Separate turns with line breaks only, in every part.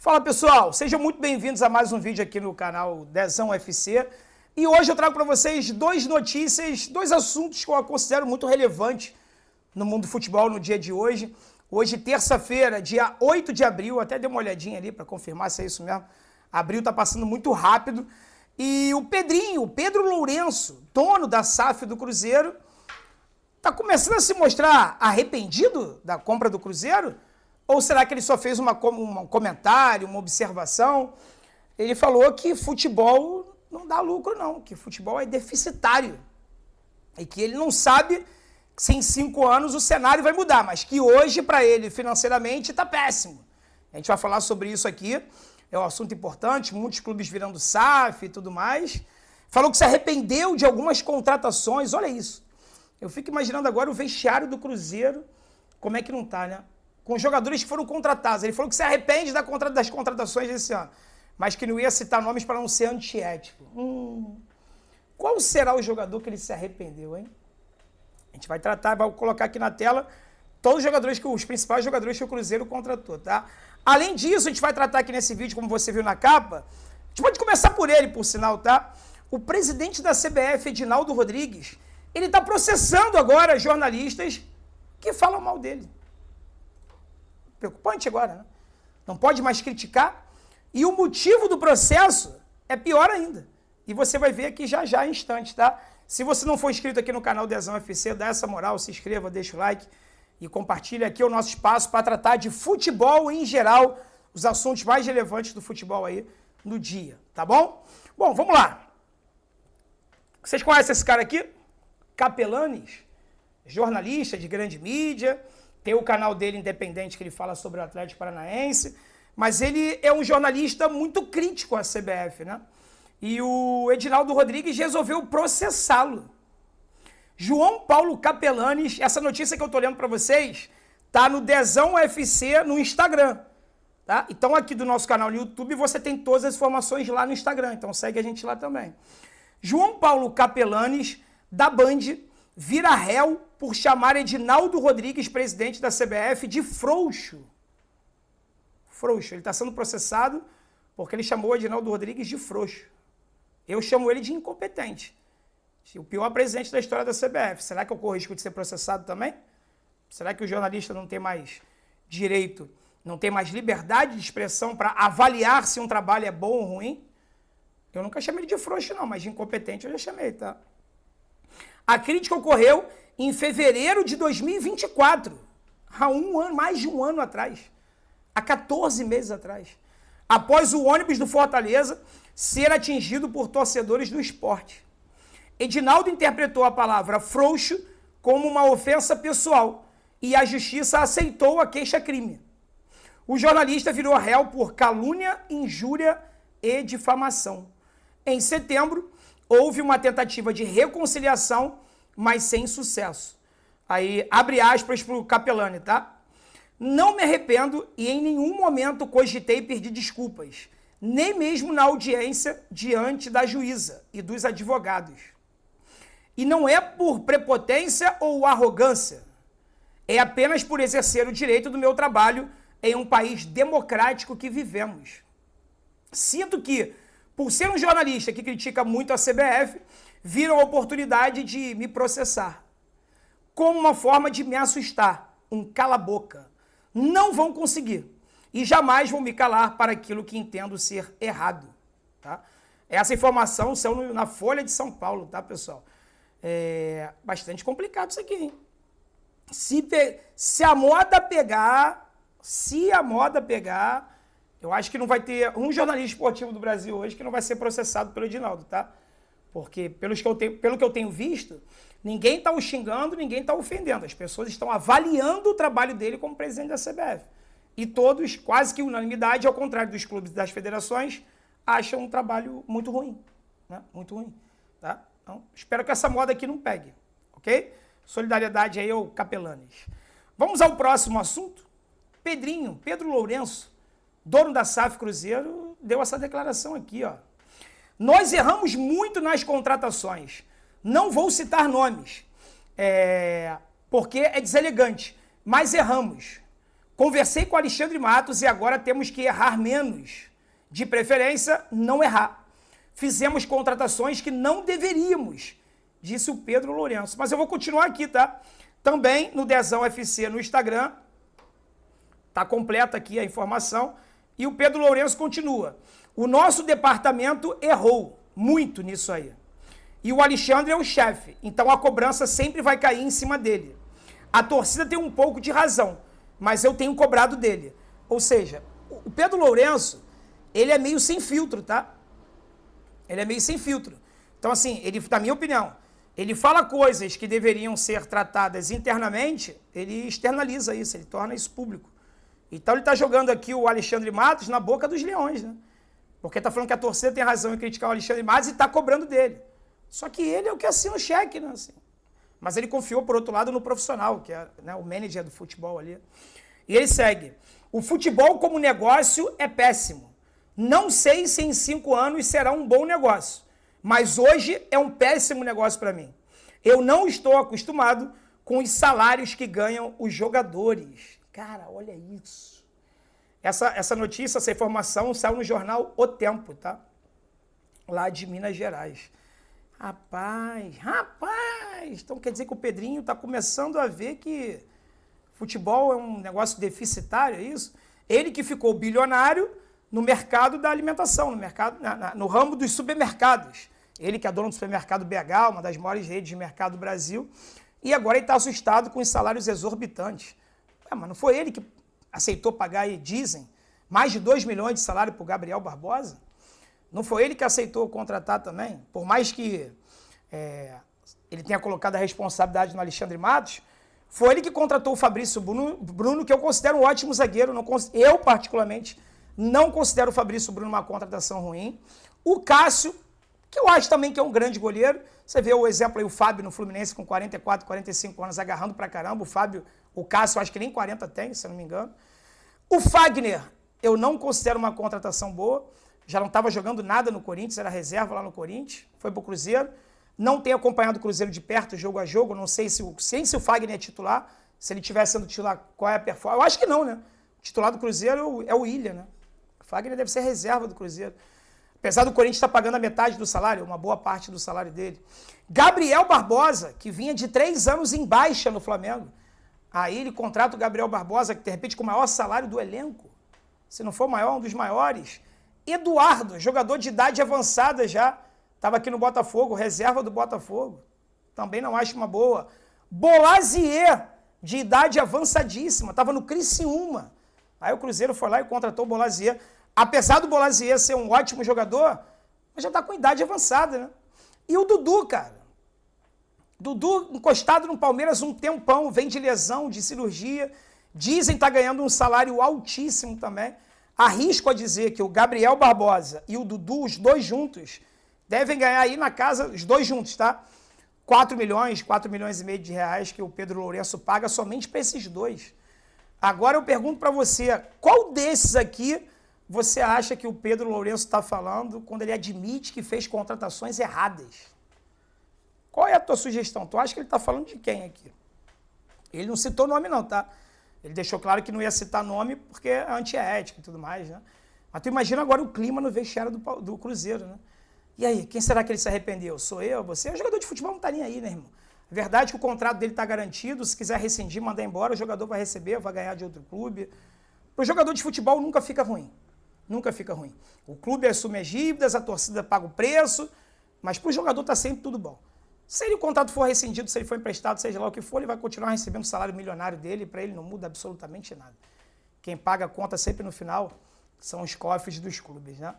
Fala pessoal, sejam muito bem-vindos a mais um vídeo aqui no canal Dezão UFC. E hoje eu trago para vocês dois assuntos que eu considero muito relevantes no mundo do futebol no dia de hoje. Hoje, terça-feira, dia 8 de abril, até dei uma olhadinha ali para confirmar se é isso mesmo. Abril tá passando muito rápido. E o Pedro Lourenço, dono da SAF do Cruzeiro, tá começando a se mostrar arrependido da compra do Cruzeiro? Ou será que ele só fez um comentário, uma observação? Ele falou que futebol não dá lucro não, que futebol é deficitário. E que ele não sabe se em 5 anos o cenário vai mudar, mas que hoje para ele financeiramente está péssimo. A gente vai falar sobre isso aqui, é um assunto importante, muitos clubes virando SAF e tudo mais. Falou que se arrependeu de algumas contratações, olha isso. Eu fico imaginando agora o vestiário do Cruzeiro, como é que não tá, né? Com os jogadores que foram contratados. Ele falou que se arrepende das contratações desse ano, mas que não ia citar nomes para não ser antiético. Qual será o jogador que ele se arrependeu, hein? A gente vai tratar, vai colocar aqui na tela todos os principais jogadores que o Cruzeiro contratou, tá? Além disso, a gente vai tratar aqui nesse vídeo, como você viu na capa, a gente pode começar por ele, por sinal, tá? O presidente da CBF, Edinaldo Rodrigues, ele está processando agora jornalistas que falam mal dele. Preocupante agora, né? Não pode mais criticar. E o motivo do processo é pior ainda. E você vai ver aqui já em instantes, tá? Se você não for inscrito aqui no canal Dezão UFC, dá essa moral, se inscreva, deixa o like e compartilha aqui o nosso espaço para tratar de futebol em geral, os assuntos mais relevantes do futebol aí no dia, tá bom? Bom, vamos lá. Vocês conhecem esse cara aqui? Capelanes, jornalista de grande mídia, tem o canal dele independente que ele fala sobre o Atlético Paranaense, mas ele é um jornalista muito crítico à CBF, né? E o Edinaldo Rodrigues resolveu processá-lo. João Paulo Capelanes, essa notícia que eu tô lendo para vocês, tá no Dezão UFC no Instagram, tá? Então aqui do nosso canal no YouTube você tem todas as informações lá no Instagram, então segue a gente lá também. João Paulo Capelanes, da Band, vira réu por chamar Edinaldo Rodrigues, presidente da CBF, de frouxo. Frouxo. Ele está sendo processado porque ele chamou o Edinaldo Rodrigues de frouxo. Eu chamo ele de incompetente. O pior presidente da história da CBF. Será que eu corro risco de ser processado também? Será que o jornalista não tem mais direito, não tem mais liberdade de expressão para avaliar se um trabalho é bom ou ruim? Eu nunca chamei ele de frouxo, não, mas de incompetente eu já chamei, tá? A crítica ocorreu em fevereiro de 2024, há mais de um ano atrás, há 14 meses atrás, após o ônibus do Fortaleza ser atingido por torcedores do Sport. Edinaldo interpretou a palavra frouxo como uma ofensa pessoal e a justiça aceitou a queixa-crime. O jornalista virou réu por calúnia, injúria e difamação. Em setembro, houve uma tentativa de reconciliação, mas sem sucesso. Aí, abre aspas para o Capelani, tá? Não me arrependo e em nenhum momento cogitei pedir desculpas, nem mesmo na audiência diante da juíza e dos advogados. E não é por prepotência ou arrogância, é apenas por exercer o direito do meu trabalho em um país democrático que vivemos. Sinto que, por ser um jornalista que critica muito a CBF, viram a oportunidade de me processar, como uma forma de me assustar, um cala-boca. Não vão conseguir e jamais vão me calar para aquilo que entendo ser errado. Tá? Essa informação saiu na Folha de São Paulo, tá, pessoal? É bastante complicado isso aqui, hein? Se a moda pegar, eu acho que não vai ter um jornalista esportivo do Brasil hoje que não vai ser processado pelo Edinaldo, tá? Porque, pelo que eu tenho visto, ninguém está o xingando, ninguém está ofendendo. As pessoas estão avaliando o trabalho dele como presidente da CBF. E todos, quase que unanimidade, ao contrário dos clubes e das federações, acham um trabalho muito ruim. Né? Muito ruim. Tá? Então, espero que essa moda aqui não pegue. Ok? Solidariedade aí ao Capelanes. Vamos ao próximo assunto. Pedro Lourenço, dono da SAF Cruzeiro, deu essa declaração aqui, ó. Nós erramos muito nas contratações. Não vou citar nomes, porque é deselegante, mas erramos. Conversei com o Alexandre Matos e agora temos que errar menos. De preferência, não errar. Fizemos contratações que não deveríamos, disse o Pedro Lourenço. Mas eu vou continuar aqui, tá? Também no Dezão FC no Instagram. Tá completa aqui a informação. E o Pedro Lourenço continua. O nosso departamento errou muito nisso aí. E o Alexandre é o chefe, então a cobrança sempre vai cair em cima dele. A torcida tem um pouco de razão, mas eu tenho cobrado dele. Ou seja, o Pedro Lourenço, ele é meio sem filtro, tá? Ele é meio sem filtro. Então, assim, ele, na minha opinião, ele fala coisas que deveriam ser tratadas internamente, ele externaliza isso, ele torna isso público. Então, ele está jogando aqui o Alexandre Matos na boca dos leões, né? Porque está falando que a torcida tem razão em criticar o Alexandre Matos e está cobrando dele. Só que ele é o que assina o cheque, né? Assim. Mas ele confiou, por outro lado, no profissional, que é, né, o manager do futebol ali. E ele segue. O futebol como negócio é péssimo. Não sei se em 5 anos será um bom negócio, mas hoje é um péssimo negócio para mim. Eu não estou acostumado com os salários que ganham os jogadores. Cara, olha isso. Essa notícia, essa informação saiu no jornal O Tempo, tá? Lá de Minas Gerais. Rapaz. Então quer dizer que o Pedrinho está começando a ver que futebol é um negócio deficitário, é isso? Ele que ficou bilionário no mercado da alimentação, no mercado, no ramo dos supermercados. Ele que é dono do supermercado BH, uma das maiores redes de mercado do Brasil, e agora ele está assustado com os salários exorbitantes. Mas não foi ele que aceitou pagar, aí, dizem, mais de 2 milhões de salário para o Gabriel Barbosa? Não foi ele que aceitou contratar também? Por mais que ele tenha colocado a responsabilidade no Alexandre Matos, foi ele que contratou o Fabrício Bruno, que eu considero um ótimo zagueiro. Eu, particularmente, não considero o Fabrício Bruno uma contratação ruim. O Cássio, que eu acho também que é um grande goleiro. Você vê o exemplo aí, o Fábio no Fluminense com 44, 45 anos, agarrando pra caramba. O Cássio, acho que nem 40 tem, se eu não me engano. O Fagner, eu não considero uma contratação boa. Já não estava jogando nada no Corinthians, era reserva lá no Corinthians, foi pro Cruzeiro. Não tenho acompanhado o Cruzeiro de perto, jogo a jogo, não sei se o Fagner é titular, se ele estiver sendo titular, qual é a performance. Eu acho que não, né? O titular do Cruzeiro é o Willian, né? O Fagner deve ser reserva do Cruzeiro. Apesar do Corinthians estar pagando a metade do salário, uma boa parte do salário dele. Gabriel Barbosa, que vinha de 3 anos em baixa no Flamengo. Aí ele contrata o Gabriel Barbosa, que de repente com o maior salário do elenco. Se não for o maior, um dos maiores. Eduardo, jogador de idade avançada já, estava aqui no Botafogo, reserva do Botafogo. Também não acho uma boa. Bolazier, de idade avançadíssima, estava no Criciúma. Aí o Cruzeiro foi lá e contratou o Bolazier. Apesar do Bolazier ser um ótimo jogador, mas já está com idade avançada, né? E o Dudu, cara. Dudu encostado no Palmeiras um tempão, vem de lesão, de cirurgia. Dizem que está ganhando um salário altíssimo também. Arrisco a dizer que o Gabriel Barbosa e o Dudu, os dois juntos, devem ganhar aí na casa, os dois juntos, tá? 4 milhões e meio de reais que o Pedro Lourenço paga somente para esses dois. Agora eu pergunto para você, qual desses aqui você acha que o Pedro Lourenço está falando quando ele admite que fez contratações erradas? Qual é a tua sugestão? Tu acha que ele está falando de quem aqui? Ele não citou nome não, tá? Ele deixou claro que não ia citar nome porque é antiético e tudo mais, né? Mas tu imagina agora o clima no vestiário do Cruzeiro, né? E aí, quem será que ele se arrependeu? Sou eu? Você? O jogador de futebol não tá nem aí, né, irmão? A verdade é que o contrato dele tá garantido, se quiser rescindir, mandar embora, o jogador vai receber, vai ganhar de outro clube. Para o jogador de futebol nunca fica ruim. Nunca fica ruim. O clube assume as dívidas, a torcida paga o preço, mas para o jogador tá sempre tudo bom. Se o contrato for rescindido, se ele for emprestado, seja lá o que for, ele vai continuar recebendo o salário milionário dele, para ele não muda absolutamente nada. Quem paga a conta sempre no final são os cofres dos clubes, né?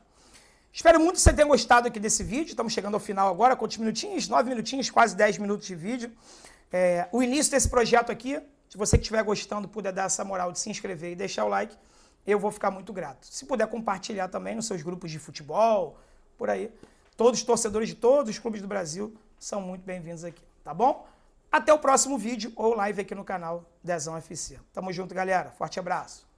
Espero muito que você tenha gostado aqui desse vídeo. Estamos chegando ao final agora, quantos minutinhos? 9 minutinhos, quase 10 minutos de vídeo. O início desse projeto aqui, se você que estiver gostando, puder dar essa moral de se inscrever e deixar o like, eu vou ficar muito grato. Se puder compartilhar também nos seus grupos de futebol, por aí. Todos os torcedores de todos os clubes do Brasil são muito bem-vindos aqui, tá bom? Até o próximo vídeo ou live aqui no canal Dezão FC. Tamo junto, galera. Forte abraço.